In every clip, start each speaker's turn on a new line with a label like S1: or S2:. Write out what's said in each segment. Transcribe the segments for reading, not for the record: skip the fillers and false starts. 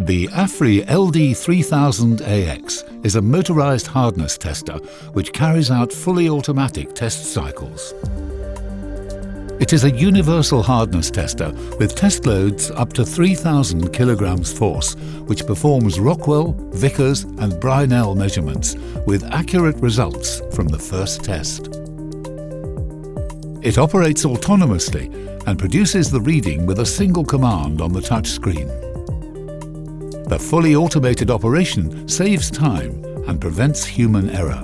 S1: The Affri LD3000AX is a motorized hardness tester which carries out fully automatic test cycles. It is a universal hardness tester with test loads up to 3,000 kilograms force, which performs Rockwell, Vickers and Brinell measurements with accurate results from the first test. It operates autonomously and produces the reading with a single command on the touch screen. The fully automated operation saves time and prevents human error.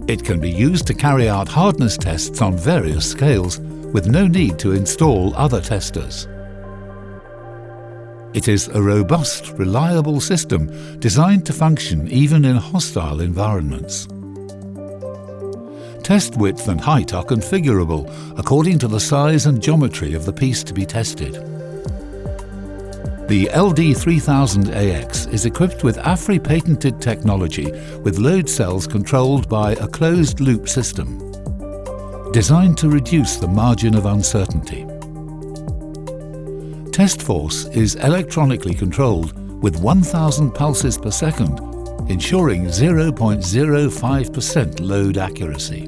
S1: It can be used to carry out hardness tests on various scales with no need to install other testers. It is a robust, reliable system designed to function even in hostile environments. Test width and height are configurable according to the size and geometry of the piece to be tested. The LD3000AX is equipped with Affri patented technology with load cells controlled by a closed-loop system, designed to reduce the margin of uncertainty. Test force is electronically controlled with 1,000 pulses per second, ensuring 0.05% load accuracy.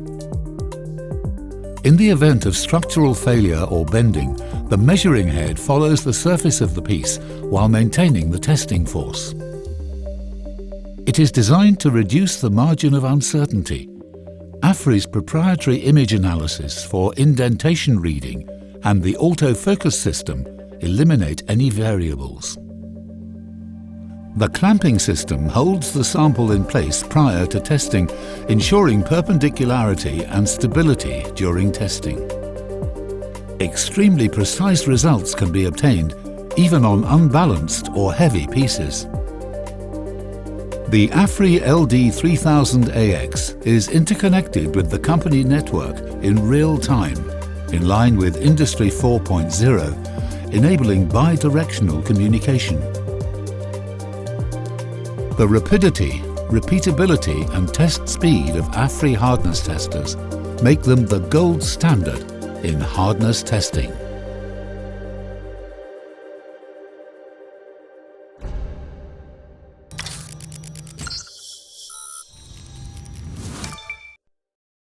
S1: In the event of structural failure or bending, the measuring head follows the surface of the piece while maintaining the testing force. It is designed to reduce the margin of uncertainty. Affri's proprietary image analysis for indentation reading and the autofocus system eliminate any variables. The clamping system holds the sample in place prior to testing, ensuring perpendicularity and stability during testing. Extremely precise results can be obtained even on unbalanced or heavy pieces. The Affri LD3000AX is interconnected with the company network in real time, in line with Industry 4.0, enabling bi-directional communication. The rapidity, repeatability and test speed of Affri hardness testers make them the gold standard in hardness testing.